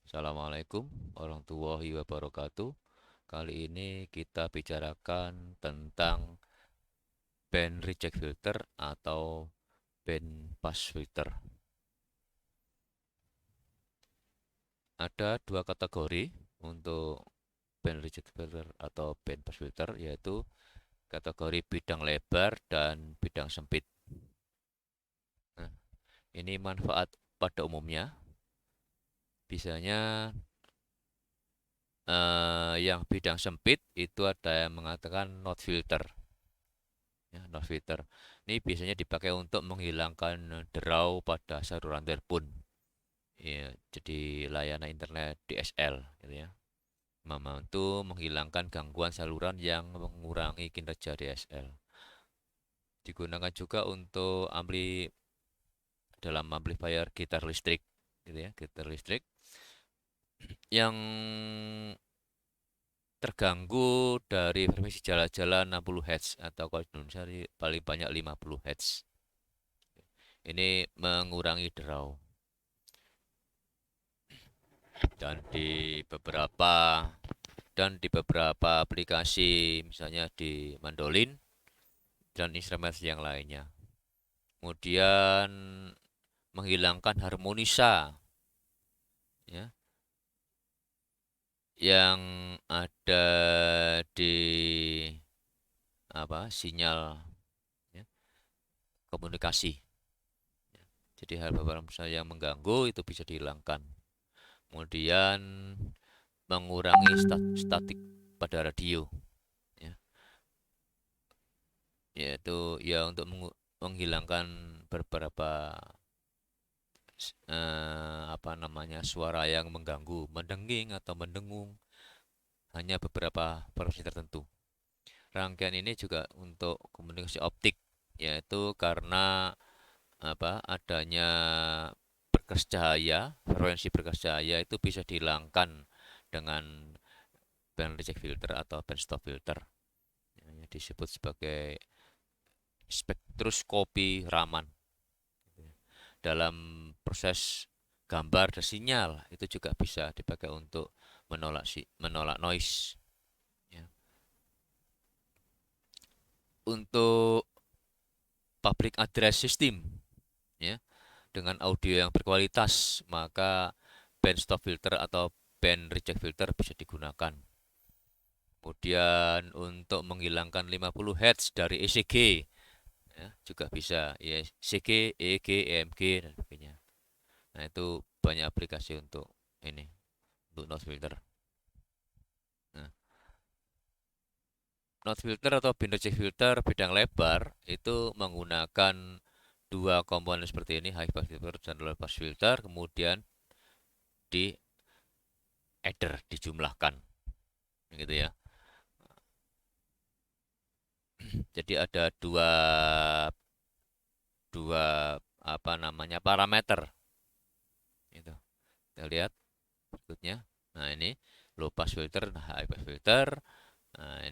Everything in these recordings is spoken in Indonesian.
Assalamualaikum warahmatullahi wabarakatuh. Kali ini kita bicarakan tentang band reject filter atau band pass filter. Ada dua kategori untuk band reject filter atau band pass filter, yaitu kategori bidang lebar dan bidang sempit. Nah, ini manfaat pada umumnya. Biasanya yang bidang sempit itu ada yang mengatakan not filter. Ya, not filter. Ini biasanya dipakai untuk menghilangkan derau pada saluran telepon. Ya, jadi layanan internet DSL gitu ya. Membantu menghilangkan gangguan saluran yang mengurangi kinerja DSL. Digunakan juga untuk dalam amplifier gitar listrik gitu ya, gitar listrik yang terganggu dari frekuensi jala-jala 60 Hz atau kalau di Indonesia paling banyak 50 Hz. Ini mengurangi derau. dan di beberapa di beberapa aplikasi misalnya di mandolin dan instrumen yang lainnya. Kemudian menghilangkan harmonisa ya yang ada di sinyal ya, komunikasi. Jadi hal beberapa yang mengganggu itu bisa dihilangkan. Kemudian mengurangi statik pada radio ya, yaitu ya untuk menghilangkan beberapa suara yang mengganggu, mendenging atau mendengung hanya beberapa frekuensi tertentu. Rangkaian ini juga untuk komunikasi optik, yaitu karena adanya berkas cahaya, frekuensi berkas cahaya itu bisa dihilangkan dengan band reject filter atau band stop filter. Yang disebut sebagai spektroskopi Raman. Dalam proses gambar dan sinyal itu juga bisa dipakai untuk menolak noise ya. Untuk public address system ya, dengan audio yang berkualitas, maka band stop filter atau band reject filter bisa digunakan. Kemudian untuk menghilangkan 50 Hz dari ECG ya, juga bisa ya, ECG, EEG, EMG dan sebagainya. Nah, itu banyak aplikasi untuk ini, untuk noise filter. Nah, note filter atau band reject filter bidang lebar itu menggunakan dua komponen seperti ini, high pass filter dan low pass filter, kemudian di adder, dijumlahkan gitu ya. Jadi ada dua dua parameter itu. Kita lihat berikutnya. Nah, ini low pass filter, high pass filter. Nah,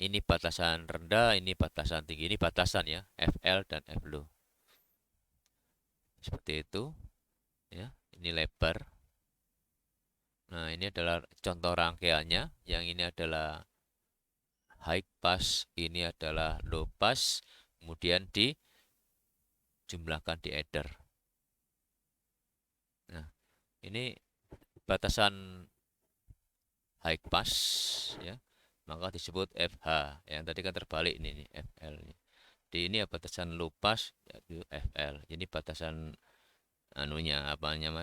ini batasan rendah, ini batasan tinggi, ini batasan ya, FL dan FLow. Seperti itu ya. Ini lebar. Nah, ini adalah contoh rangkaiannya. Yang ini adalah high pass, ini adalah low pass, kemudian dijumlahkan di adder. Nah, ini batasan high pass ya, maka disebut FH. Yang tadi kan terbalik ini FL. Di ini batasan low pass yaitu FL. Ini batasan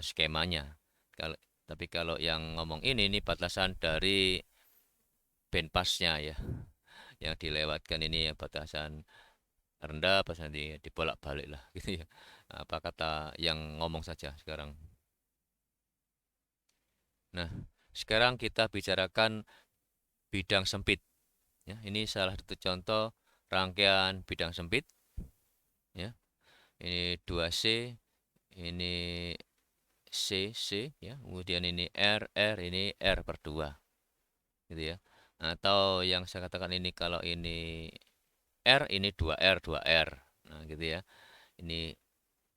skemanya. Kalau tapi kalau yang ngomong ini batasan dari band passnya ya, yang dilewatkan ini ya batasan rendah, batasan dibolak-balik lah gitu ya. Apa kata yang ngomong saja sekarang. Nah, sekarang kita bicarakan bidang sempit ya. Ini salah satu contoh rangkaian bidang sempit ya. Ini 2C, ini C C ya, kemudian ini R R, ini R per 2 gitu ya. Atau yang saya katakan ini kalau ini R, ini 2R 2R. Nah, gitu ya. Ini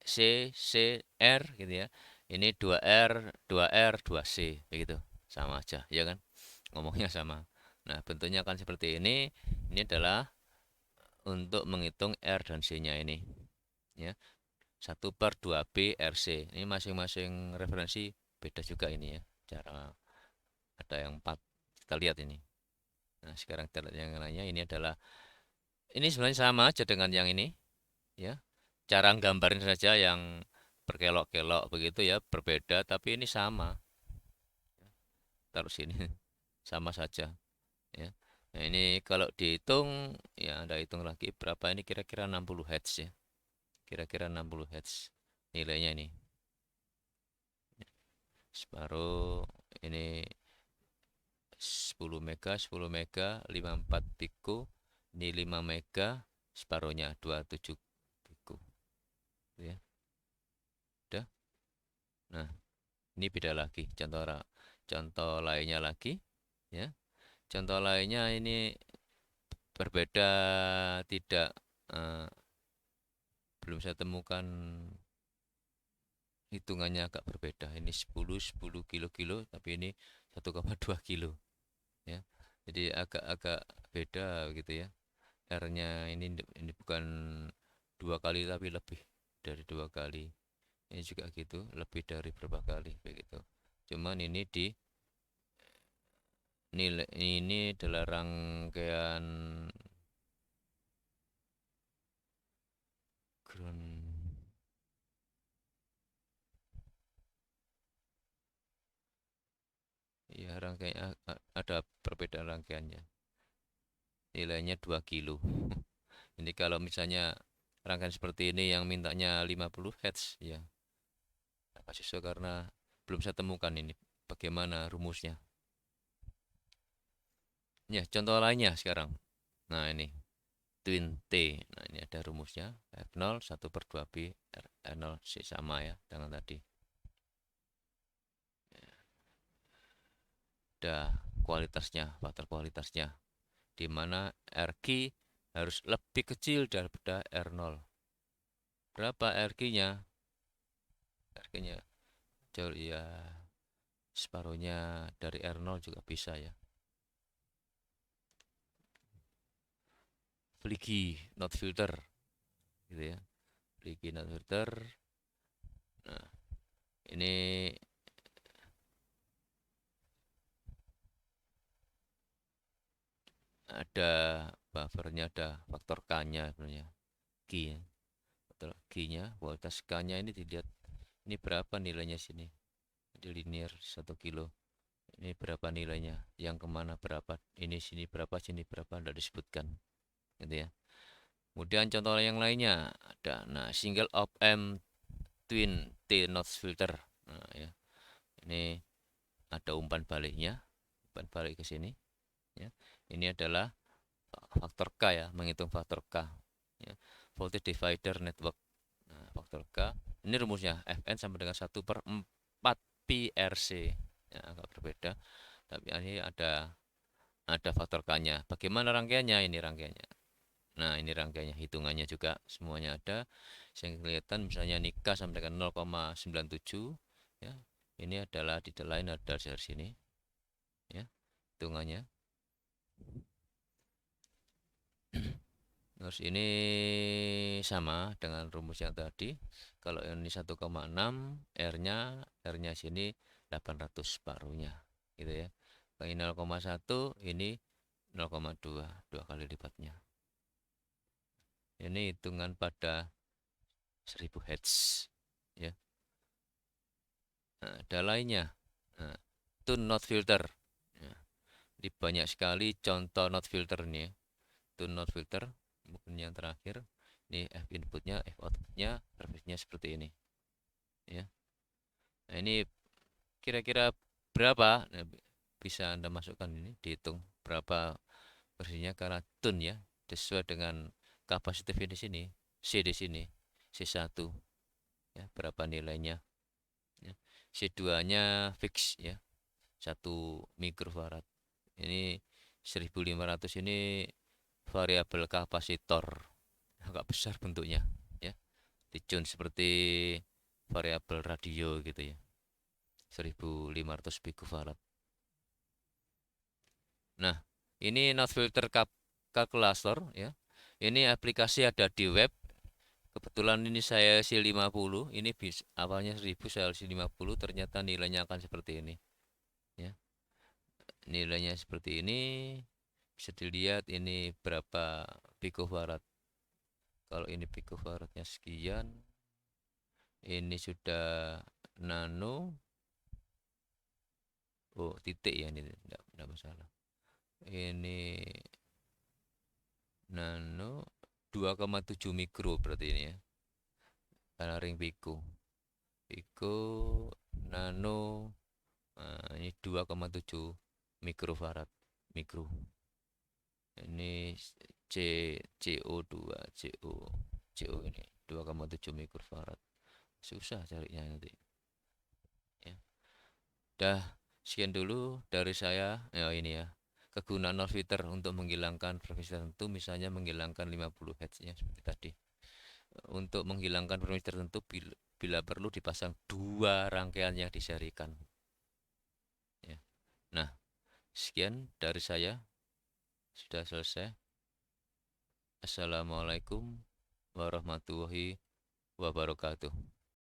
C C R gitu ya. Ini 2R, 2R, 2C, begitu. Sama aja, ya kan? Ngomongnya sama. Nah, bentuknya akan seperti ini. Ini adalah untuk menghitung R dan C-nya ini. Ya, 1/2B RC. Ini masing-masing referensi beda juga ini ya. Cara ada yang 4. Kita lihat ini. Nah, sekarang kita lihat yang lainnya. Ini adalah, ini sebenarnya sama aja dengan yang ini, ya. Cara nggambarin saja yang berkelok-kelok begitu ya, berbeda, tapi ini sama. Taruh sini, sama saja, ya. Nah, ini kalau dihitung, ya Anda hitung lagi berapa ini, kira-kira 60 Hz ya. Kira-kira 60 Hz nilainya ini. Separuh ini 10 mega, 10 mega, 54 pico. Ini 5 mega, separuhnya 27 pico. Ya. Udah. Nah, ini beda lagi. Contoh lainnya lagi, ya. Contoh lainnya ini berbeda, tidak, eh, belum saya temukan hitungannya agak berbeda. Ini 10 kilo-kilo, tapi ini 1,2 kilo, ya. Jadi agak-agak beda gitu ya. R-nya ini bukan 2 kali tapi lebih dari 2 kali. Ini juga gitu, lebih dari berapa kali begitu. Cuman ini di nilai ini adalah rangkaian ground, ya rangkaian ada perbedaan rangkaiannya. Nilainya 2 kilo. Ini kalau misalnya rangkaian seperti ini yang mintanya 50 Hz, ya kasih so karena belum saya temukan ini bagaimana rumusnya. Ya, contoh lainnya sekarang. Nah, ini twin T. Nah, ini ada rumusnya. F0 1/2B R0 C sama ya dengan tadi. Ada kualitasnya, faktor kualitasnya, di mana RQ harus lebih kecil daripada R0. Berapa RQ-nya? RQ-nya jauh ya, separuhnya dari R0 juga bisa ya. Flicky not filter gitu ya. Flicky not filter. Nah, ini ada buffernya, ada faktor K-nya sebenarnya. Q ya. Faktor Q-nya, kualitas K-nya ini dilihat. Ini berapa nilainya sini? Di linear 1 kilo. Ini berapa nilainya? Yang kemana berapa? Ini sini berapa, sini berapa? Tidak disebutkan. Gitu ya. Kemudian contoh yang lainnya ada, nah, single op amp twin T notch filter. Nah, ya. Ini ada umpan baliknya, umpan balik ke sini, ya. Ini adalah faktor K ya, menghitung faktor K, ya. Voltage divider network. Nah, faktor K. Ini rumusnya Fn sama dengan 1/4 pi RC. Ya, agak berbeda. Tapi ini ada faktor K-nya. Bagaimana rangkaiannya? Ini rangkaiannya. Nah, ini rangkaiannya, hitungannya juga semuanya ada. Yang kelihatan misalnya nikah sampai dengan 0,97, ya. Ini adalah di lain ada dari sini, ya. Hitungannya. Terus ini sama dengan rumus yang tadi. Kalau ini 1,6, R-nya sini 800 separuhnya, gitu ya. Kalau ini 0,1, ini 0,2, 2 kali lipatnya. Ini hitungan pada 1000 Hz, ya. Nah, ada lainnya. Nah, tune not filter. Nah, ini banyak sekali contoh not filter nih, ya. Tune not filter. Mungkin yang terakhir. Ini F inputnya, F outputnya, service-nya seperti ini, ya. Nah, ini kira-kira berapa? Nah, bisa Anda masukkan ini, dihitung berapa versinya karena tune ya, sesuai dengan kapasitif di sini, C di sini, C1, ya, berapa nilainya, ya. C2-nya fix ya, 1 mikrofarad. Ini 1500 ini variabel kapasitor, agak besar bentuknya, ya. Ditune seperti variabel radio gitu ya. 1500 picofarad. Nah, ini not filter kalkulator ya. Ini aplikasi ada di web. Kebetulan ini saya LC50, ini awalnya 1000, saya LC50, ternyata nilainya akan seperti ini ya. Nilainya seperti ini, bisa dilihat ini berapa picofarad. Kalau ini picofaradnya sekian, ini sudah nano, oh titik ya, ini tidak masalah. Ini nano 2,7 mikro berarti ini ya, karena ring pico nano, nah, ini 2,7 mikrofarad mikro. Ini CO2 CO ini 2,7 mikrofarad. Susah carinya nanti ya. Dah, sekian dulu dari saya ya. Ini ya, kegunaan non-filter untuk menghilangkan frekuensi tertentu, misalnya menghilangkan 50 Hz ya, seperti tadi. Untuk menghilangkan frekuensi tertentu bila perlu dipasang 2 rangkaian yang diserikan ya. Nah, sekian dari saya, sudah selesai. Assalamualaikum warahmatullahi wabarakatuh.